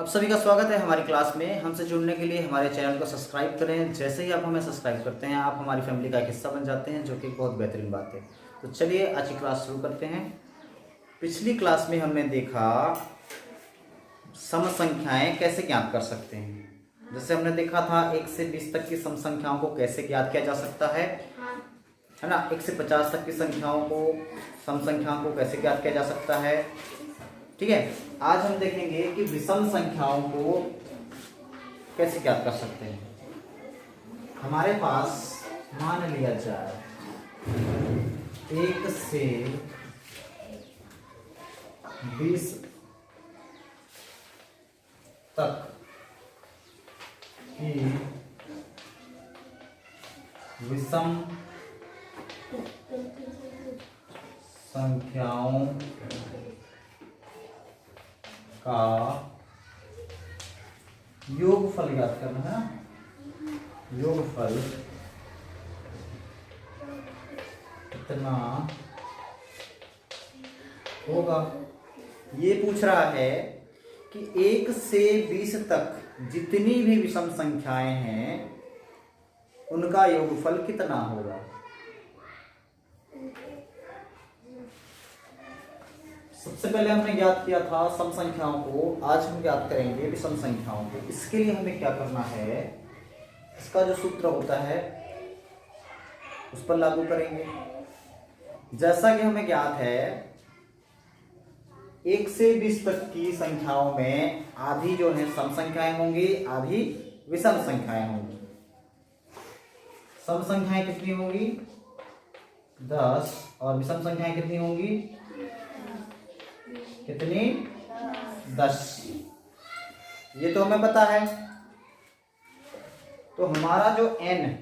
आप सभी का स्वागत है हमारी क्लास में। हमसे जुड़ने के लिए हमारे चैनल को सब्सक्राइब करें। जैसे ही आप हमें सब्सक्राइब करते हैं आप हमारी फैमिली का एक हिस्सा बन जाते हैं, जो कि बहुत बेहतरीन बात है। तो चलिए आज की क्लास शुरू करते हैं। पिछली क्लास में हमने देखा सम संख्याएं कैसे ज्ञात कर सकते हैं। जैसे हमने देखा था 1 से 20 तक की सम संख्याओं को कैसे ज्ञात किया जा सकता है ना। 1 से 50 तक की संख्याओं को सम संख्याओं को कैसे ज्ञात किया जा सकता है। ठीक है, आज हम देखेंगे कि विषम संख्याओं को कैसे ज्ञात कर सकते हैं। हमारे पास मान लिया जाए 1 से 20 तक की विषम संख्याओं का योगफल ज्ञात करना है ना। योगफल कितना होगा, ये पूछ रहा है कि 1 से 20 तक जितनी भी विषम संख्याएं हैं उनका योगफल कितना होगा। सबसे पहले हमने ज्ञात किया था सम संख्याओं को, आज हम ज्ञात करेंगे विषम संख्याओं को। इसके लिए हमें क्या करना है, इसका जो सूत्र होता है उस पर लागू करेंगे। जैसा कि हमें ज्ञात है 1 से 20 तक की संख्याओं में आधी जो है सम संख्याएं होंगी, आधी विषम संख्याएं होंगी। सम संख्याएं कितनी होंगी 10 और विषम संख्याएं कितनी होंगी कितनी 10। ये तो हमें पता है। तो हमारा जो n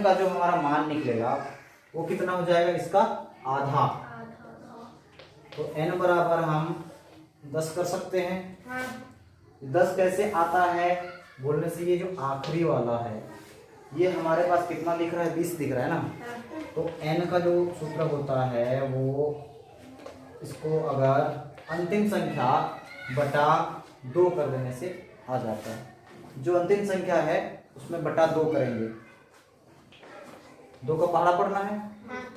का जो हमारा मान निकलेगा वो कितना हो जाएगा, इसका आधा। तो n बराबर हम 10 कर सकते हैं। 10 कैसे आता है बोलने से, ये जो आखिरी वाला है ये हमारे पास कितना दिख रहा है 20 दिख रहा है ना। तो n का जो सूत्र होता है वो, इसको अगर अंतिम संख्या बटा 2 कर देने से आ जाता है। जो अंतिम संख्या है उसमें बटा 2 करेंगे, 2 का पहाड़ा पढ़ना है।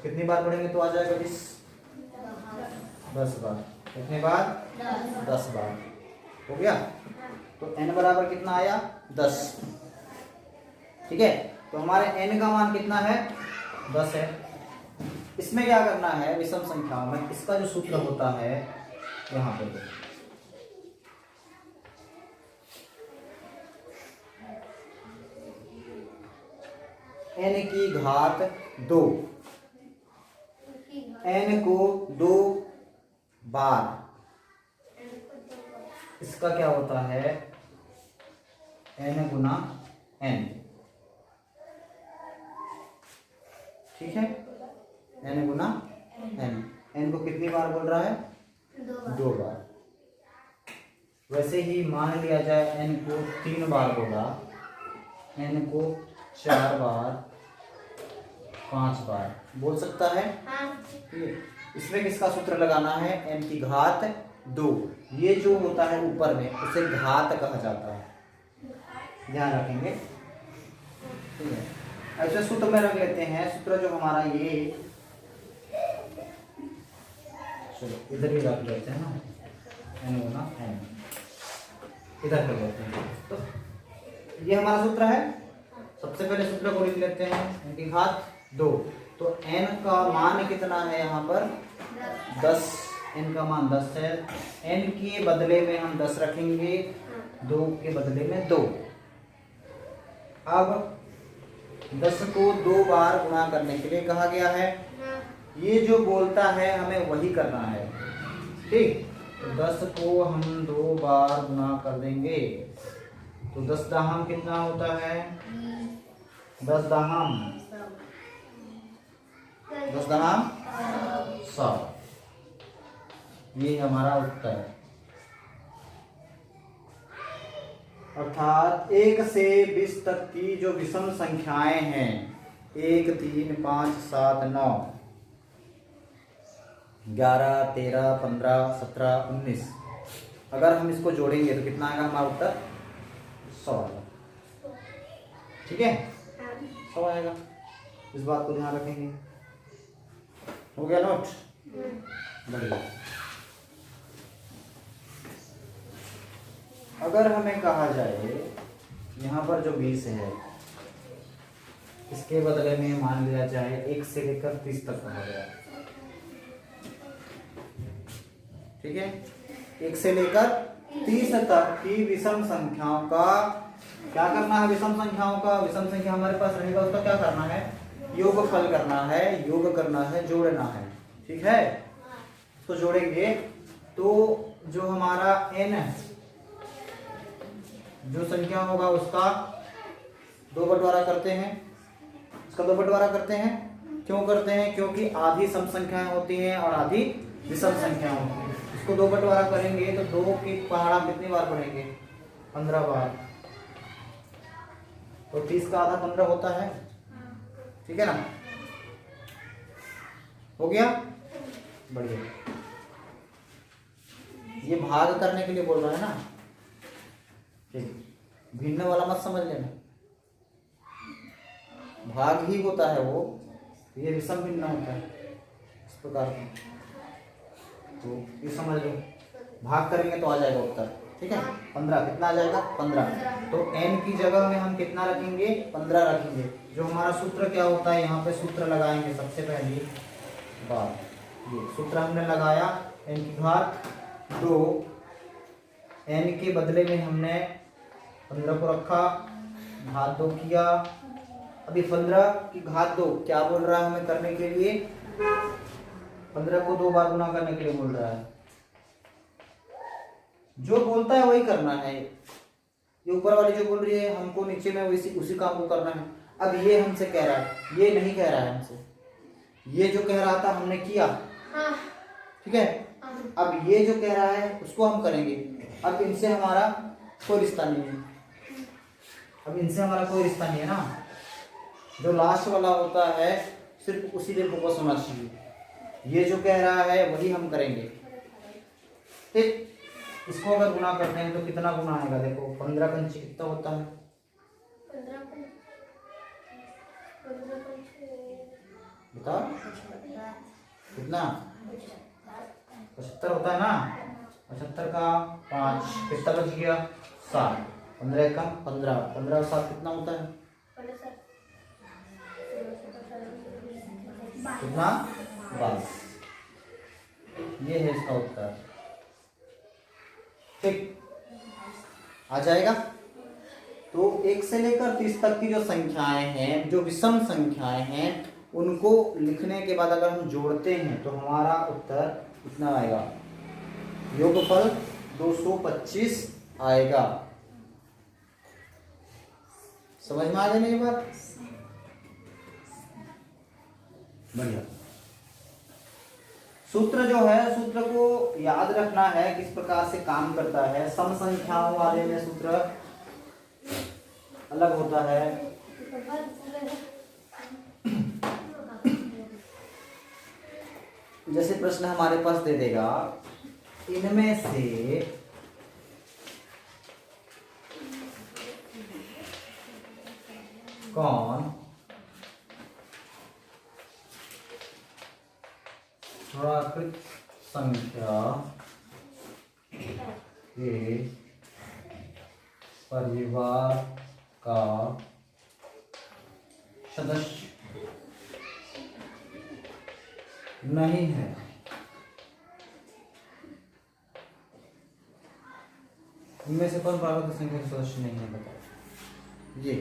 कितनी बार पढ़ेंगे तो आ जाएगा 20, 10 बार। कितने बार 10 बार हो गया। तो n बराबर कितना आया 10। ठीक है, तो हमारे n का मान कितना है 10 है। इसमें क्या करना है विषम संख्याओं में, इसका जो सूत्र होता है यहां पे n की घात 2, n को 2 बार, इसका क्या होता है n गुना n। ठीक है, n गुना n। n को कितनी बार बोल रहा है 2 बार। वैसे ही मान लिया जाए n को 3 बार बोला, n को 4 बार, 5 बार बोल सकता है। इसमें किसका सूत्र लगाना है, n की घात 2। ये जो होता है ऊपर में उसे घात कहा जाता है, ध्यान रखेंगे। ठीक है, ऐसे सूत्र में रख लेते हैं। सूत्र जो हमारा ये, चलो इधर ही रख लेते हैं ना, n गुना n इधर कर लेते हैं। तो ये हमारा सूत्र है। सबसे पहले सूत्र को लिख लेते हैं, n की घात 2। तो n का मान कितना है यहाँ पर 10, n का मान 10 है। n के बदले में हम 10 रखेंगे, 2 के बदले में 2। अब 10 को 2 बार गुणा करने के लिए कहा गया है। ये जो बोलता है हमें वही करना है। ठीक, तो 10 को हम 2 बार गुणा कर देंगे तो 10 दाहम कितना होता है 10 दाहम 100। ये हमारा उत्तर है। अर्थात 1 से 20 तक की जो विषम संख्याएं हैं 1, 3, 5, 7, 9, 11, 13, 15, 17, 19। अगर हम इसको जोड़ेंगे तो कितना आएगा हमारा उत्तर? 100 आएगा। ठीक है, 100 आएगा। इस बात को ध्यान रखेंगे। हो गया नोट? बढ़िया। अगर हमें कहा जाए यहाँ पर जो 20 है इसके बदले में मान लिया जाए 1 से लेकर 30 तक कहा गया। ठीक है, 1 से लेकर 30 तक की विषम संख्याओं का क्या करना है? विषम संख्याओं का, विषम संख्या हमारे पास रहेगा उसका क्या करना है? योगफल करना है, योग करना है, जोड़ना है। ठीक है, तो जोड़ेंगे तो जो हमारा n है, जो संख्या होगा उसका 2 बंटवारा करते हैं। इसका 2 बंटवारा करते हैं। क्यों करते हैं? क्योंकि आधी सम संख्याएं होती हैं और आधी विषम संख्याएं होती हैं। इसको 2 बंटवारा करेंगे तो 2 की पहाड़ा कितनी बार पढ़ेंगे? 15 बार। तो 30 का आधा 15 होता है। ठीक है ना? हो गया? बढ़िया। ये भाग करने के लिए बोल रहा है ना, ठीक। भिन्न वाला मत समझ लेना, भाग ही होता है वो, ये विषम भिन्न होता है इस प्रकार का। तो ये समझ लो, भाग करेंगे तो आ जाएगा उत्तर। ठीक है, 15 कितना आ जाएगा? 15। तो n की जगह में हम कितना रखेंगे? 15 रखेंगे। जो हमारा सूत्र क्या होता है, यहाँ पे सूत्र लगाएंगे सबसे पहली बात। ये सूत्र हमने लगाया, n की घात 2, n के बदले में हमने 15 को रखा, घात 2 किया। अभी 15 की घात 2 क्या बोल रहा है हमें करने के लिए? 15 को 2 बार गुना करने के लिए बोल रहा है। जो बोलता है वही करना है। ये ऊपर वाली जो बोल रही है हमको नीचे में उसी काम को करना है। अब ये हमसे कह रहा है, ये नहीं कह रहा है हमसे, ये जो कह रहा था हमने किया। ठीक है, अब ये जो कह रहा है उसको हम करेंगे। अब इनसे हमारा कोई रिश्ता नहीं है, अब इनसे हमारा कोई रिश्ता नहीं है ना। जो लास्ट वाला होता है सिर्फ उसी पे फोकस होना चाहिए। ये जो कह रहा है वही हम करेंगे। ठीक, इसको अगर गुना करते हैं तो कितना गुना आएगा? देखो 15 पंचे कितना होता है? 15 बता कितना? 75 होता है ना। 75 का 5 कितना बच गया? 7। 15 कम 15, 15 और 7 कितना होता है? कितना? 22। ये है इसका उत्तर। ठीक, आ जाएगा। तो 1 से लेकर 30 तक की जो संख्याएं हैं, जो विषम संख्याएं हैं, उनको लिखने के बाद अगर हम जोड़ते हैं तो हमारा उत्तर कितना आएगा? योगफल 225 आएगा। समझ में आ गई ये बात? बढ़िया। सूत्र जो है, सूत्र को याद रखना है किस प्रकार से काम करता है। सम संख्याओं वाले में सूत्र अलग होता है। जैसे प्रश्न हमारे पास दे देगा, इनमें से कौन प्राकृत संख्या के परिवार का सदस्य नहीं है? इनमें से कौन प्राकृत संख्या के सदस्य नहीं है? बताओ। ये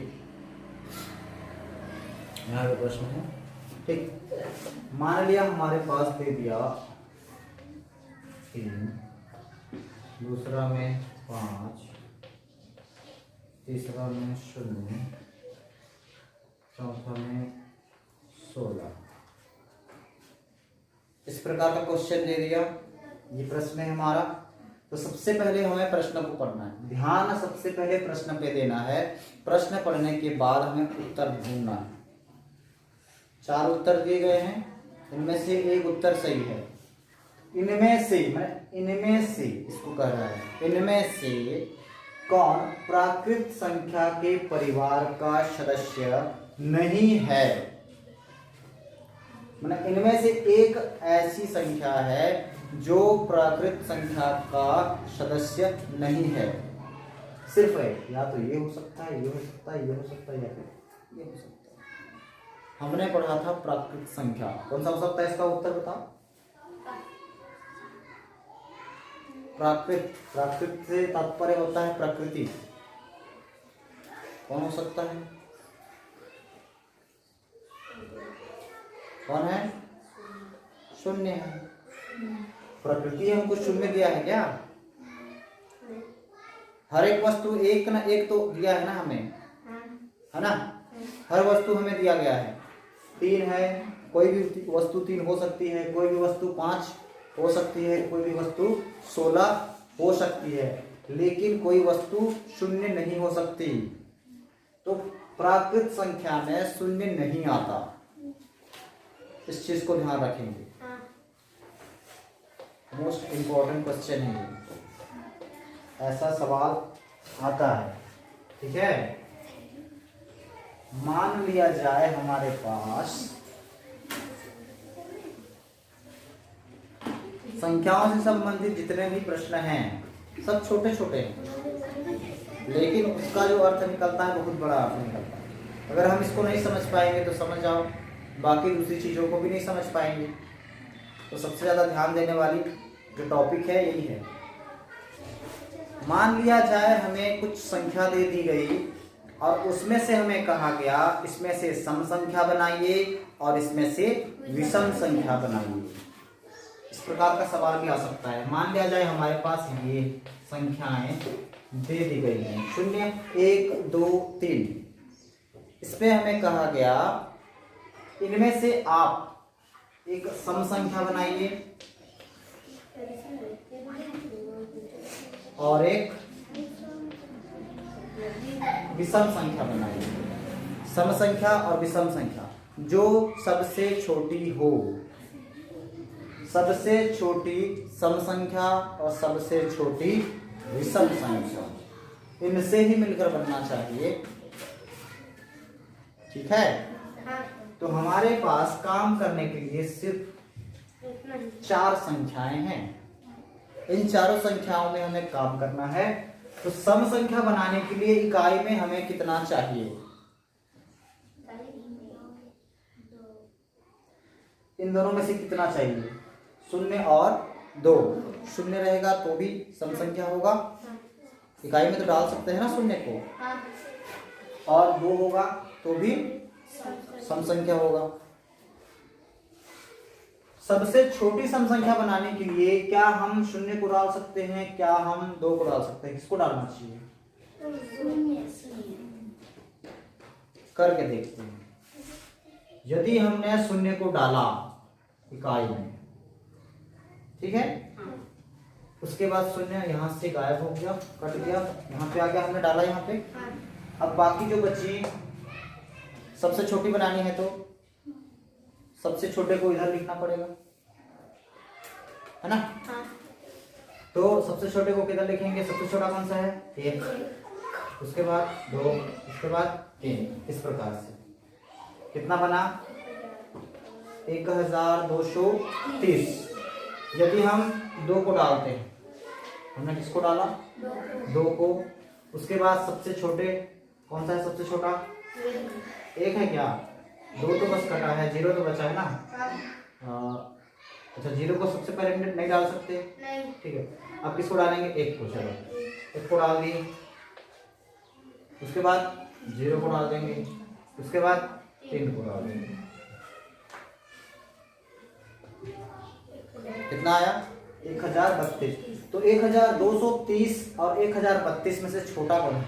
यहाँ पे प्रश्न है। ठीक, मान लिया हमारे पास दे दिया 3, दूसरा में 5, तीसरा में 0, चौथा में 16। इस प्रकार का क्वेश्चन दे दिया। ये प्रश्न है हमारा। तो सबसे पहले हमें प्रश्न को पढ़ना है। ध्यान सबसे पहले प्रश्न पे देना है। प्रश्न पढ़ने के बाद हमें उत्तर ढूंढना है। 4 उत्तर दिए गए हैं, इनमें से एक उत्तर सही है। इनमें से इसको कह रहा है, इनमें से कौन प्राकृत संख्या के परिवार का सदस्य नहीं है। मतलब इनमें से एक ऐसी संख्या है जो प्राकृत संख्या का सदस्य नहीं है, सिर्फ है। या तो ये हो सकता है, ये हो सकता है, ये हो सकता है, या फिर ये हो सकता है। हमने पढ़ा था प्राकृत संख्या, कौन सा हो सकता है इसका उत्तर बताओ। प्राकृत से तात्पर्य होता है प्रकृति। कौन हो सकता है, कौन है? शून्य है। प्रकृति हमको शून्य दिया है क्या? हर एक वस्तु एक ना एक तो दिया है ना हमें, है ना? हर वस्तु हमें दिया गया है। 3 है, कोई भी वस्तु 3 हो सकती है, कोई भी वस्तु 5 हो सकती है, कोई भी वस्तु 16 हो सकती है, लेकिन कोई वस्तु शून्य नहीं हो सकती। तो प्राकृत संख्या में शून्य नहीं आता, इस चीज को ध्यान रखेंगे। मोस्ट इंपॉर्टेंट क्वेश्चन है ये, ऐसा सवाल आता है। ठीक है, मान लिया जाए हमारे पास संख्याओं से संबंधित जितने भी प्रश्न हैं सब छोटे छोटे हैं, लेकिन उसका जो अर्थ निकलता है बहुत बड़ा अर्थ निकलता है। अगर हम इसको नहीं समझ पाएंगे तो समझ जाओ बाकी दूसरी चीज़ों को भी नहीं समझ पाएंगे। तो सबसे ज़्यादा ध्यान देने वाली जो टॉपिक है यही है। मान लिया जाए हमें कुछ संख्या दे दी गई और उसमें से हमें कहा गया इसमें से सम संख्या बनाइए और इसमें से विषम संख्या बनाइए। इस प्रकार का सवाल भी आ सकता है। मान लिया जाए हमारे पास ये संख्याएं दे दी गई हैं 0, 1, 2, 3। इसमें हमें कहा गया इनमें से आप एक सम संख्या बनाइए और एक विषम संख्या बनाइए। सम संख्या और विषम संख्या जो सबसे छोटी हो, सबसे छोटी सम संख्या और सबसे छोटी विषम संख्या, इनसे ही मिलकर बनना चाहिए। ठीक है, तो हमारे पास काम करने के लिए सिर्फ 4 संख्याएं हैं। इन चारों संख्याओं में हमें काम करना है। तो सम संख्या बनाने के लिए इकाई में हमें कितना चाहिए? इन दोनों में से कितना चाहिए? 0 और 2। 0 रहेगा तो भी सम संख्या होगा, इकाई में तो डाल सकते हैं ना 0 को, और 2 होगा तो भी सम संख्या होगा। सबसे छोटी सम संख्या बनाने के लिए क्या हम 0 को डाल सकते हैं, क्या हम 2 को डाल सकते हैं? किसको डालना चाहिए? करके देखते हैं। यदि हमने 0 को डाला इकाई में, ठीक है, उसके बाद 0 यहां से गायब हो गया, कट गया, यहाँ पे आ गया, हमने डाला यहाँ पे। अब बाकी जो बची सबसे छोटी बनानी है तो सबसे छोटे को इधर लिखना पड़ेगा, है ना? तो सबसे छोटे को किधर लिखेंगे? सबसे छोटा कौन सा है? 1, उसके बाद 2, उसके बाद 3। इस प्रकार से कितना बना? 1230। यदि हम 2 को डालते हैं, हमने किसको डाला? 2 को। उसके बाद सबसे छोटे कौन सा है? सबसे छोटा 1 है क्या? 2 तो बस कटा है, 0 तो बचा है ना। अच्छा, 0 को सबसे पहले नहीं डाल सकते, ठीक है। अब किसको डालेंगे? 1 को। चलो 1 को डाल दिए, उसके बाद 0 को डाल देंगे, उसके बाद 3 को डाल देंगे। कितना आया? 1032। तो 1230 और 1032 में से छोटा कौन है?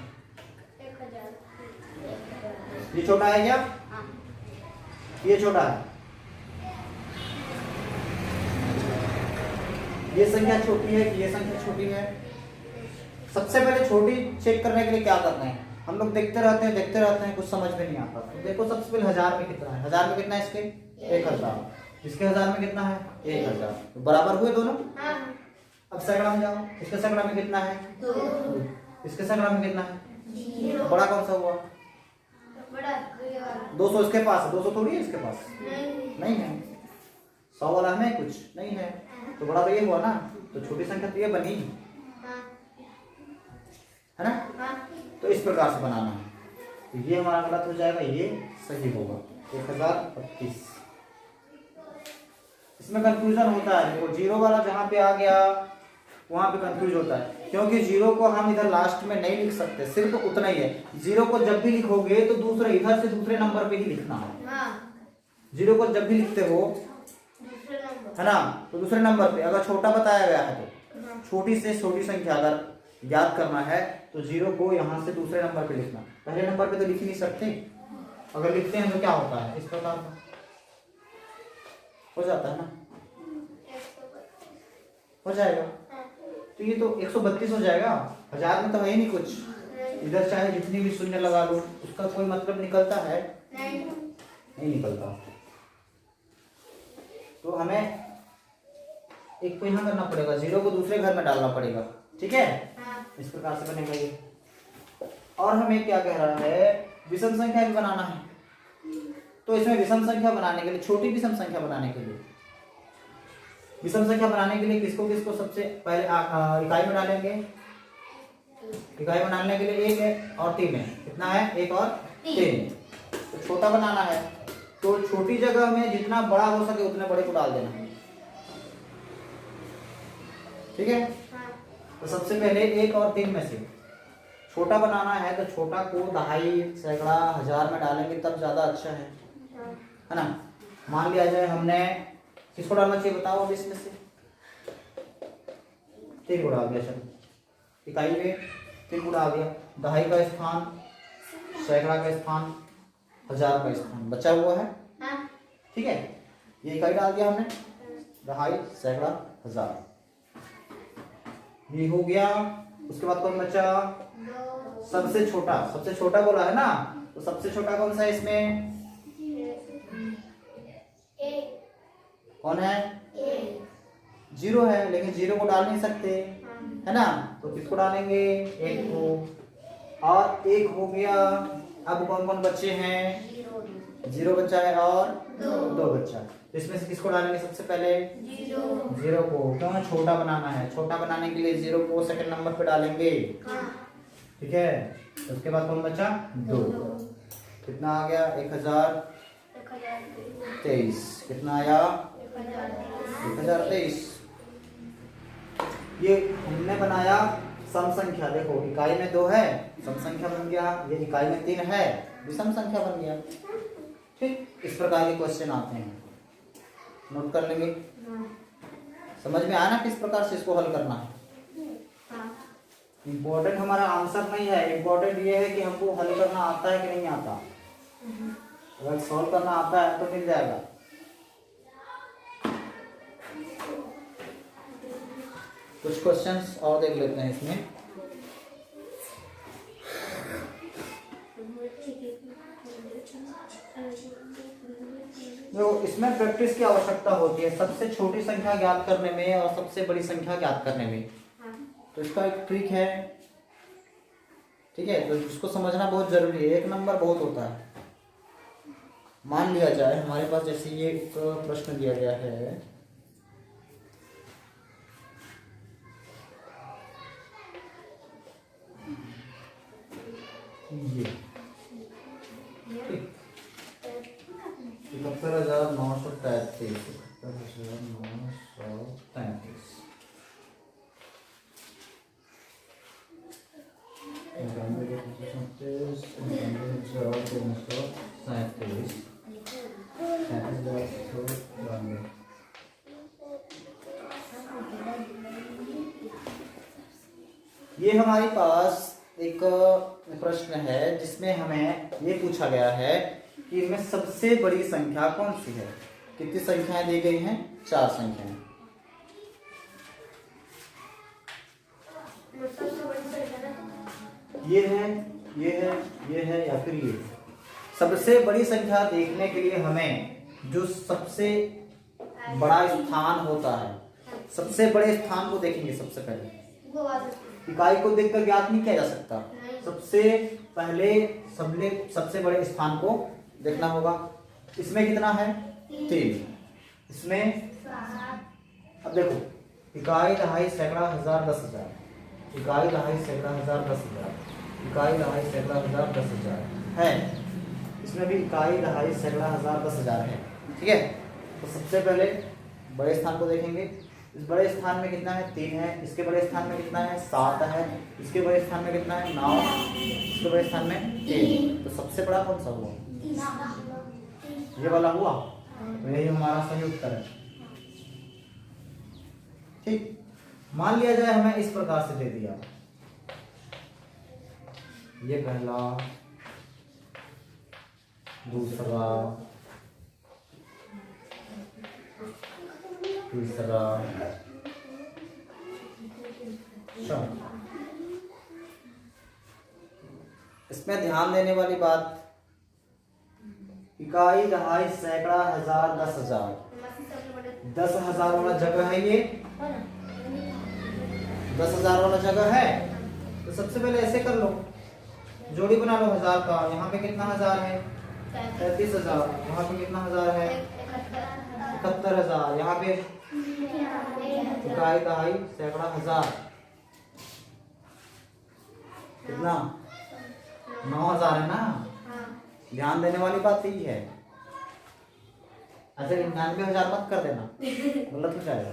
ये छोटा है क्या? ये छोटा है। ये संख्या छोटी है कि ये संख्या छोटी है? सबसे पहले छोटी चेक करने के लिए क्या करना है? हम लोग देखते रहते हैं, कुछ समझ में नहीं आता। तो देखो सबसे पहले 1000 में कितना है? 1000 में कितना है इसके? 1000। इसके 1000 में कितना है 1000, तो बराबर हुए दोनों। अब सैकड़ा में जाओ, इसके सैकड़ा में कितना है 2, इसके सैकड़ा में कितना है 0, बड़ा कौन सा हुआ बड़ा 200 इसके पास है, 200 थोड़ी है इसके पास, नहीं, नहीं है। 100 वाला हमें कुछ नहीं है, तो बड़ा तो ये हुआ ना, तो छोटी संख्या तो ये बनी है ना। तो इस प्रकार से बनाना है, तो ये हमारा गलत हो जाएगा, ये सही होगा 1025। इसमें कंफ्यूजन होता है, देखो जीरो वाला जहाँ पे आ गया वहां पे कंफ्यूज होता है, क्योंकि जीरो को हम इधर लास्ट में नहीं लिख सकते, सिर्फ उतना ही है। जीरो को जब भी लिखोगे तो दूसरे इधर से दूसरे नंबर पे ही लिखना है। जीरो को जब भी लिखते हो है ना, तो दूसरे नंबर पे, अगर छोटा बताया गया है तो छोटी से छोटी संख्या अगर याद करना है तो जीरो को यहाँ से दूसरे नंबर पे लिखना, पहले नंबर पे तो लिख ही नहीं सकते। अगर लिखते हैं तो क्या होता है, इस प्रकार का हो जाता है ना, हो जाएगा। तो ये तो 132 हो जाएगा, 1000 में तो है ही नहीं कुछ, इधर चाहे जितनी भी शून्य लगा लो उसका कोई मतलब निकलता है नहीं निकलता। तो हमें एक को यहाँ करना पड़ेगा, जीरो को दूसरे घर में डालना पड़ेगा, ठीक है। इस प्रकार से बनेगा ये। और हमें क्या कह रहा है, विषम संख्या भी बनाना है। तो इसमें विषम संख्या बनाने के लिए, छोटी विषम संख्या बनाने के लिए, विषम संख्या बनाने के लिए किसको किसको सबसे पहले इकाई में डालेंगे। इकाई में डालने के लिए 1 है और 3 है, कितना है 1 और 3। तो छोटा बनाना है, तो छोटी जगह में जितना बड़ा हो सके उतने बड़े को डाल देना है, ठीक है। तो सबसे पहले 1 और 3 में से छोटा बनाना है, तो छोटा को दहाई, सैकड़ा, 1000 में डालेंगे तब ज्यादा अच्छा है ना। मान लिया जाए हमने किसको डालना चाहिए बताओ, अब इसमें से 3 को डाल दिया, चलो इकाई में 3 को डाल दिया, दहाई का स्थान, सैकड़ा का स्थान, 1000 का स्थान बचा हुआ है, ठीक है। ये इकाई डाल दिया हमने, दहाई, सैकड़ा, 1000, ये हो गया। उसके बाद कौन बचा, सबसे छोटा बोला है ना, तो सबसे छोटा कौन सा है इसमें, कौन है 0 है, लेकिन 0 को डाल नहीं सकते है ना, तो किसको डालेंगे 1 को। और 1 हो गया, अब कौन कौन बच्चे हैं, 0 बच्चा है और 2 बच्चा। तो इसमें से किसको डालेंगे सबसे पहले 0 को, क्यों छोटा बनाना है, छोटा बनाने के लिए 0 को सेकंड नंबर पे डालेंगे, ठीक है। उसके बाद कौन बचा 2, कितना आ गया 1023, कितना आया 1023। ये हमने बनाया सम संख्या, देखो इकाई में 2 है, सम संख्या बन गया, ये इकाई में 3 है, विषम संख्या बन गया, ठीक। इस प्रकार के क्वेश्चन आते हैं, नोट कर लेंगे। समझ में आया ना किस प्रकार से इसको हल करना है। इम्पोर्टेंट हमारा आंसर नहीं है, इम्पोर्टेंट ये है कि हमको हल करना आता है कि नहीं आता। अगर सॉल्व करना आता है तो मिल जाएगा। कुछ क्वेश्चंस और देख लेते हैं इसमें। तो इसमें प्रैक्टिस की आवश्यकता होती है, सबसे छोटी संख्या ज्ञात करने में और सबसे बड़ी संख्या ज्ञात करने में। तो इसका एक ट्रिक है, ठीक है, तो इसको समझना बहुत जरूरी है। 1 नंबर बहुत होता है। मान लिया जाए हमारे पास जैसे ये एक प्रश्न दिया गया है, ये 71,933, 71,933 ये हमारे पास एक प्रश्न है जिसमें हमें ये पूछा गया है कि इनमें सबसे बड़ी संख्या कौन सी है। कितनी संख्याएं दी गई हैं, 4 संख्याएं। ये है, ये है, ये है या फिर ये। सबसे बड़ी संख्या देखने के लिए हमें जो सबसे बड़ा स्थान होता है। सबसे बड़े स्थान को देखेंगे सबसे पहले। वो आ सकती इकाई को देखकर ज्ञात नहीं किया जा सकता। नहीं। सबसे पहले सबसे बड़े स्थान को देखना होगा। इसमें कितना है? 3। इसमें अब देखो, इकाई, दहाई, सैकड़ा, हजार, 10,000। इकाई, दहाई, सैकड़ा, हजार, 10,000। इकाई, दहाई, सैकड़ा, हजार, 10,000 है। इसमें भी इकाई, दहाई, सैकड़ा, हजार, 10,000 है। ठीक है, तो सबसे पहले बड़े स्थान को देखेंगे। इस बड़े स्थान में कितना है? 3 है। इसके बड़े स्थान में कितना है? 7 है। इसके बड़े स्थान में कितना है? 9। इसके बड़े स्थान में 3। तो सबसे बड़ा कौन सा हुआ? ये वाला हुआ। तो यही हमारा सही उत्तर है। ठीक, मान लिया जाए हमें इस प्रकार से दे दिया, ये पहला, दूसरा, तीसरा, चौथा। इसमें ध्यान देने वाली बात, इकाई, दहाई, सैकड़ा, हजार, 10,000। 10,000 वाला जगह है ये। 10,000 वाला जगह है। तो सबसे पहले ऐसे कर लो, जोड़ी बना लो 1000 का। यहाँ पे कितना हजार है? 33,000। यहाँ पे कितना हजार है? 71,000। यहाँ पे इकाई, दहाई, सैकड़ा, हजार, कितना? 9,000 है ना। ध्यान देने वाली बात यही है। अच्छा, 99,000 मत कर देना, गलत हो जाएगा।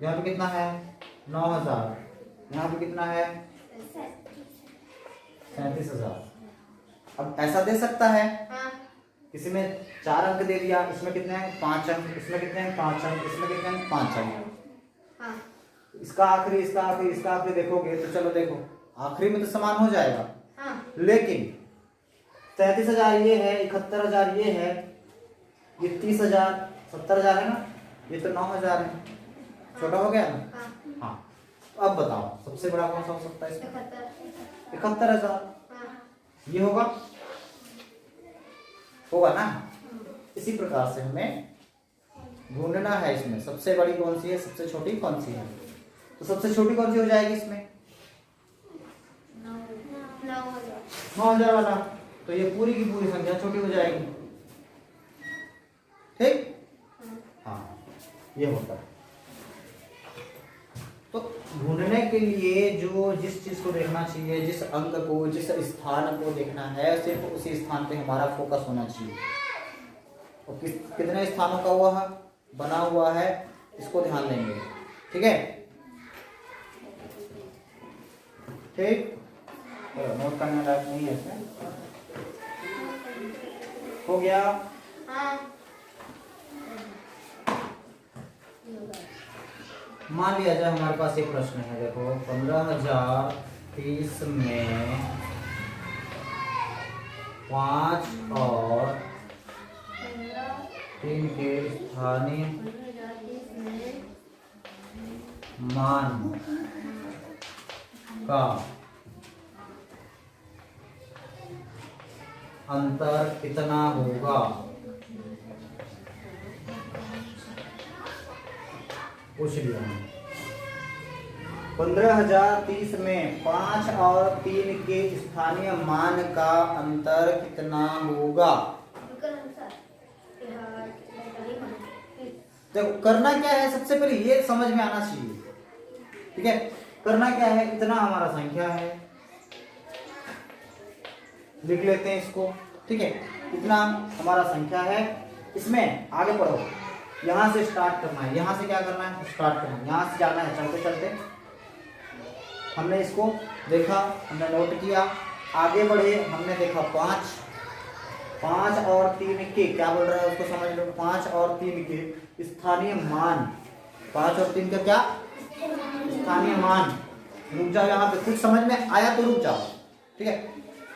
यहाँ पे कितना है? 9,000। यहाँ पे कितना है? 37,000। अब ऐसा दे सकता है, किसी में 4 अंक दे दिया, इसमें कितने हैं? 5 अंक। इसमें कितने हैं? 5 अंक। इसमें कितने हैं? 5 अंक। इसका आखिरी, इसका आखिरी, इसका आखिरी देखोगे तो चलो देखो, आखिरी में तो समान हो जाएगा। लेकिन 33,000 ये है, 71,000 ये है, ये 30,000, 70,000 है ना, ये तो 9,000 है। छोटा हो गया ना। हाँ, अब बताओ सबसे बड़ा कौन सा हो सकता है इसमें? 71,000। ये होगा ना। इसी प्रकार से हमें ढूंढना है इसमें सबसे बड़ी कौन सी है, सबसे छोटी कौन सी है। तो सबसे छोटी कौन सी हो जाएगी इसमें? 9,000 वाला। तो ये पूरी की पूरी संख्या छोटी हो जाएगी। ठीक, हाँ, ये होता है। तो ढूंढने के लिए जो जिस चीज को देखना चाहिए, जिस अंक को, जिस स्थान को देखना है, सिर्फ उसी स्थान पे हमारा फोकस होना चाहिए। और कितने स्थानों का हुआ है, बना हुआ है, इसको ध्यान देंगे। ठीक है, ठीक, नोट करने लायक नहीं है इसमें। हो गया। मान लिया जाए हमारे पास एक प्रश्न है। देखो, 15,030 में 5 और 3 के स्थानीय मान का अंतर कितना होगा? पूछ लिया। 15,030 में 5 और 3 के स्थानीय मान का अंतर कितना होगा? देखो, करना क्या है, सबसे पहले ये समझ में आना चाहिए। ठीक है, करना क्या है, इतना हमारा संख्या है, लिख लेते हैं इसको। ठीक है, इतना हमारा संख्या है। इसमें आगे पढ़ो, यहां से स्टार्ट करना है। यहां से क्या करना है? स्टार्ट करना है। यहां से जाना है चलते चलते। हमने इसको देखा, हमने नोट किया, आगे बढ़े, हमने देखा 5 और 3 के, क्या बोल रहा है उसको समझ लो। 5 और 3 के स्थानीय मान, 5 और 3 का क्या? स्थानीय मान। रुक जाओ, यहाँ पे कुछ समझ में आया तो रुक जाओ। ठीक है,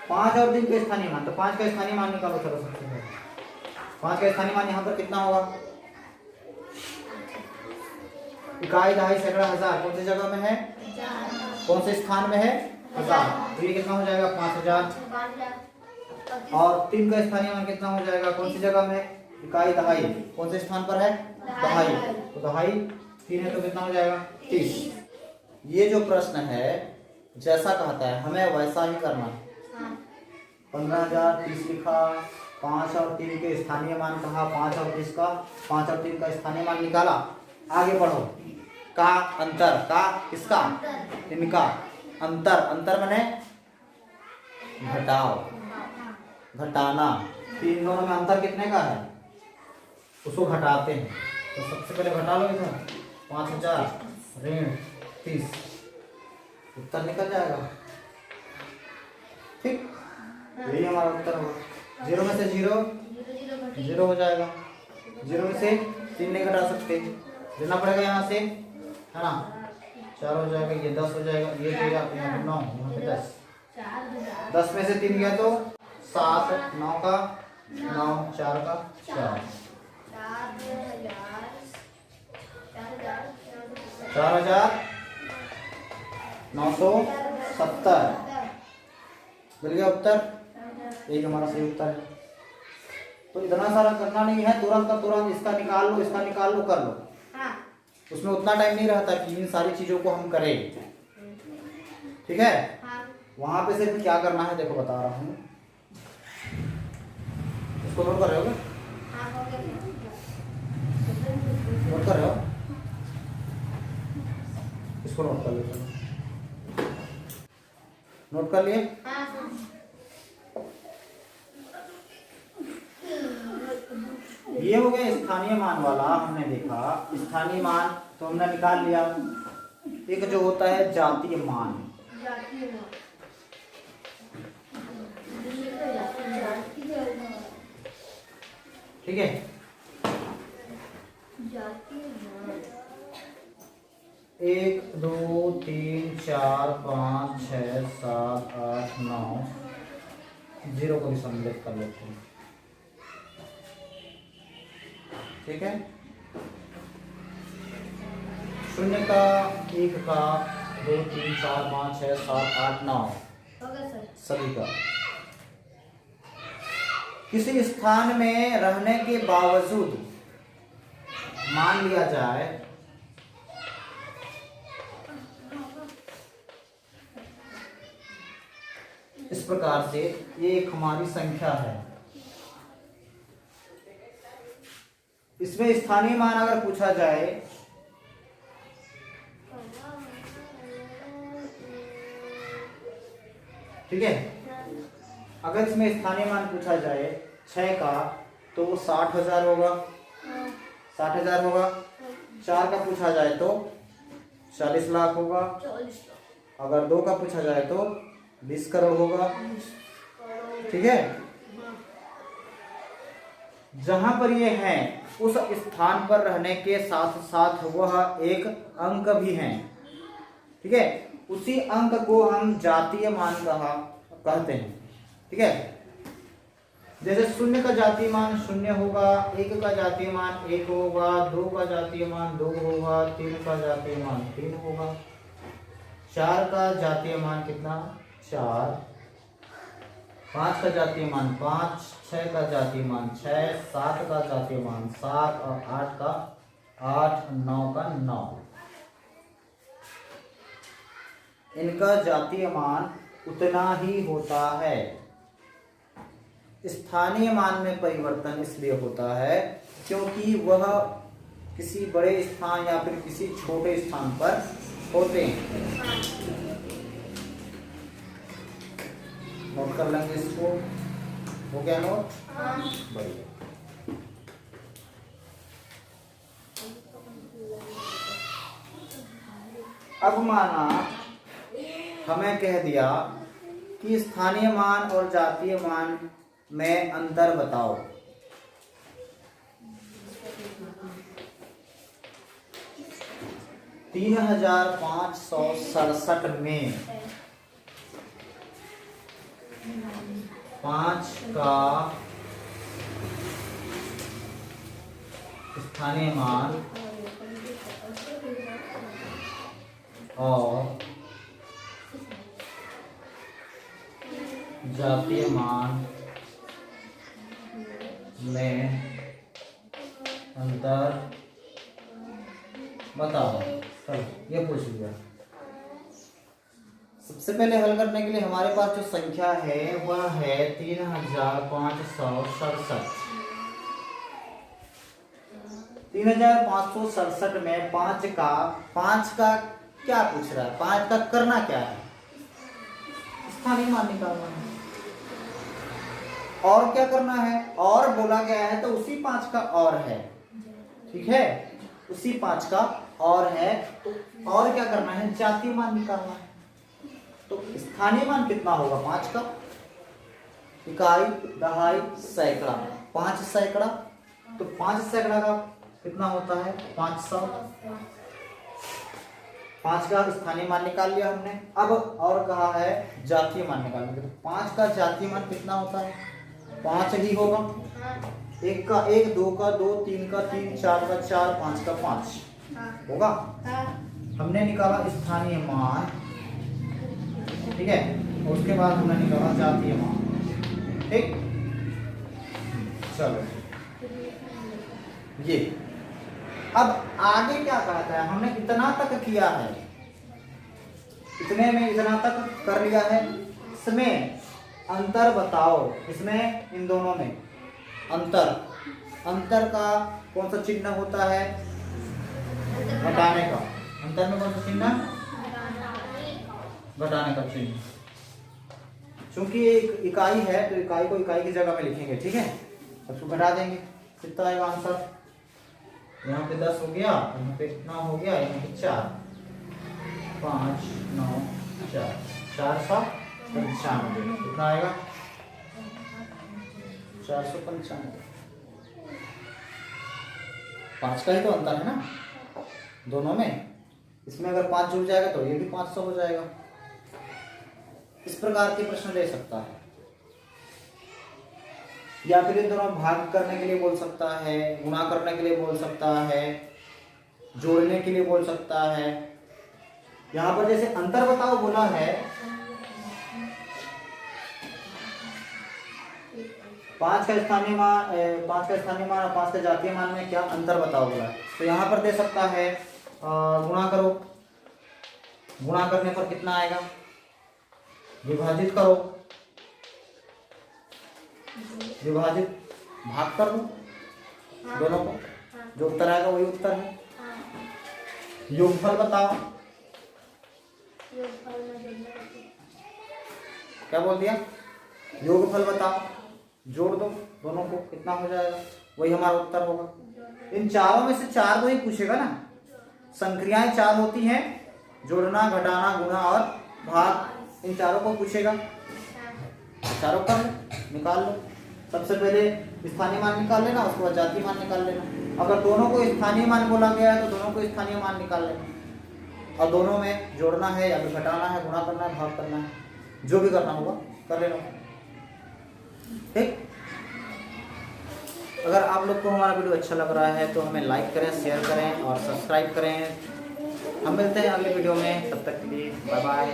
5 और 3 के स्थानीय मान, तो 5 का स्थानीय मान निकालो। चलो सबसे पहले 5 का स्थानीय मान यहाँ पर कितना होगा? इकाई, दहाई, सैकड़ा, हजार कौन सी जगह में है? कौन से स्थान में है? 1000। तो ये कितना हो जाएगा? 5,000। और 3 का स्थानीय मान कितना हो जाएगा? कौन सी जगह में? इकाई दहाई कौन से स्थान पर है? दहाई। तो दहाई 3 है तो कितना हो जाएगा? 30। ये जो प्रश्न है जैसा कहता है हमें वैसा ही करना है। 15,000 30 लिखा, 5 और 3 के स्थानीय मान कहा, 5 और 30 का 5 और 3 का स्थानीय मान निकाला। आगे बढ़ो। का अंतर, का किसका? इनका अंतर। अंतर माने घटाओ, घटाना। तीन दोनों में अंतर कितने का है उसको घटाते हैं। तो सबसे पहले घटा लो इधर 5,000 ऋण 30, उत्तर निकल जाएगा। ठीक, यही हमारा उत्तर होगा। 0 में से 0 0 हो जाएगा। 0 में से 3 नहीं घटा सकते, लेना पड़ेगा यहाँ से, है ना। 4 हो जाएगा, ये 10 हो जाएगा, ये 13, यहाँ पे 9, यहाँ पे 10। 10 में से 3 गया तो 7, 9 का 9, 4 का 4, 4,970 मिल गया उत्तर। यही हमारा सही उत्तर है। तो इतना सारा करना नहीं है, तुरंत का तुरंत इसका निकाल लो, इसका निकाल लो, कर लो। उसमें उतना टाइम नहीं रहता कि इन सारी चीजों को हम करें। ठीक है, वहां पे सिर्फ क्या करना है देखो बता रहा हूँ। इसको नोट कर रहे हो क्या? नोट कर रहे हो? इसको नोट कर लो, नोट कर लिए? ये हो गया स्थानीय मान वाला। हमने देखा स्थानीय मान तो हमने निकाल लिया। एक जो होता है जातीय मान, ठीक है। 1 2 3 4 5 6 7 8 9, 0 को भी सम्मिलित कर लेते हैं। ठीक है, 0 का 1 का 2 3 4 5 6 7 8 9 सभी का। किसी स्थान में रहने के बावजूद मान लिया जाए इस प्रकार से, ये एक हमारी संख्या है। इसमें स्थानीय मान अगर पूछा जाए ठीक है, अगर इसमें स्थानीय मान पूछा जाए 6 का तो 60,000 होगा, 60,000 होगा। 4 का पूछा जाए तो 40 लाख होगा। अगर 2 का पूछा जाए तो 20 करोड़ होगा। ठीक है, जहां पर ये है उस स्थान पर रहने के साथ साथ वह एक अंक भी है। ठीक है, उसी अंक को हम जातीय मान कहते हैं। ठीक है, जैसे 0 का जातीय मान 0 होगा, 1 का जातीय मान 1 होगा, 2 का जातीय मान 2 होगा, 3 का जातीय मान 3 होगा, 4 का जातीय मान कितना? 4, 5 का जातीय मान 5, 6 का जातीय मान 6, 7 का जातीय मान 7 और 8 का 8, 9 का 9। इनका जातीय मान उतना ही होता है। स्थानीय मान में परिवर्तन इसलिए होता है क्योंकि वह किसी बड़े स्थान या फिर किसी छोटे स्थान पर होते हैं। नोट कर लेंगे इसको, हो गया नोट? बढ़िया। अब माना हमें कह दिया कि स्थानीय मान और जातीय मान में अंतर बताओ। $3,567 में 5 का स्थानीय मान और जातीय मान में अंतर बताओ। चलो ये पूछ लिया। सबसे पहले हल करने के लिए हमारे पास जो संख्या है वह है 3567। 3567 में 5 का क्या पूछ रहा है? 5 का करना क्या है? स्थानीय मान निकालना है। और क्या करना है? और बोला गया है तो उसी 5 का और है, ठीक है, उसी 5 का और है। तो और क्या करना है? जातीय मान निकालना है। तो स्थानीय मान कितना होगा? 5 का इकाई, दहाई, सैकड़ा। 5 सैकड़ा, तो 5 सैकड़ा का कितना होता है? 500। 5 का स्थानीय मान निकाल लिया हमने। अब और कहा है जातीय मान निकालने के। तो 5 का जातीय मान कितना होता है? 5 ही होगा। 1 का 1, 2 का 2, 3 का 3, 4 का 4, 5 का 5 होगा। हमने निकाला स्थानीय मान, ठीक है, और उसके बाद हमने निकाला जातीय मान, ठीक। चलो ये अब आगे क्या कहता है? हमने इतना तक किया है, इतने में इतना तक कर लिया है। इसमें अंतर बताओ। इसमें इन दोनों में अंतर का कौन सा चिन्ह होता है? घटाने का। अंतर में कौन सा चिन्ह? घटाने का चिन्ह। चूंकि एक इकाई है तो इकाई को इकाई की जगह में लिखेंगे, ठीक है। उसको घटा देंगे, कितना आएगा आंसर? यहाँ पे 10 हो गया, यहाँ पे कितना हो गया? यहाँ पे 4, 5, 9, 4, 495। कितना आएगा? 495। 5 का ही तो अंतर है ना दोनों में। इसमें अगर 5 जुड़ जाएगा तो ये भी 500 हो जाएगा। इस प्रकार के प्रश्न दे सकता है, या फिर इन दोनों भाग करने के लिए बोल सकता है, गुणा करने के लिए बोल सकता है, जोड़ने के लिए बोल सकता है। यहां पर जैसे अंतर बताओ बोला है, 5 का स्थानीय मान, 5 का स्थानीय मान और 5 का जातीय मान में क्या अंतर बताओ बोला है। तो यहां पर दे सकता है गुणा करो। गुणा करने पर कितना आएगा? विभाजित करो, विभाजित भाग कर दो दोनों को, जो उत्तर आएगा वही उत्तर है। योगफल बताओ। क्या बोल दिया? योगफल बताओ, जोड़ दो दोनों को, कितना हो जाएगा? वही हमारा उत्तर होगा। इन चारों में से 4 को ही पूछेगा ना। संक्रियाएं 4 होती हैं, जोड़ना, घटाना, गुणा और भाग। इन चारों को पूछेगा, चारों कर लो, निकाल लो। सबसे पहले स्थानीय मान निकाल लेना, उसके बाद जातीय मान निकाल लेना। अगर दोनों को स्थानीय मान बोला गया है तो दोनों को स्थानीय मान निकाल लेना, और दोनों में जोड़ना है या फिर घटाना है, गुणा करना है, भाग करना है, जो भी करना होगा कर लेना, ठीक। अगर आप लोग को हमारा वीडियो अच्छा लग रहा है तो हमें लाइक करें, शेयर करें और सब्सक्राइब करें। हम मिलते हैं अगले वीडियो में, तब तक के लिए बाय बाय।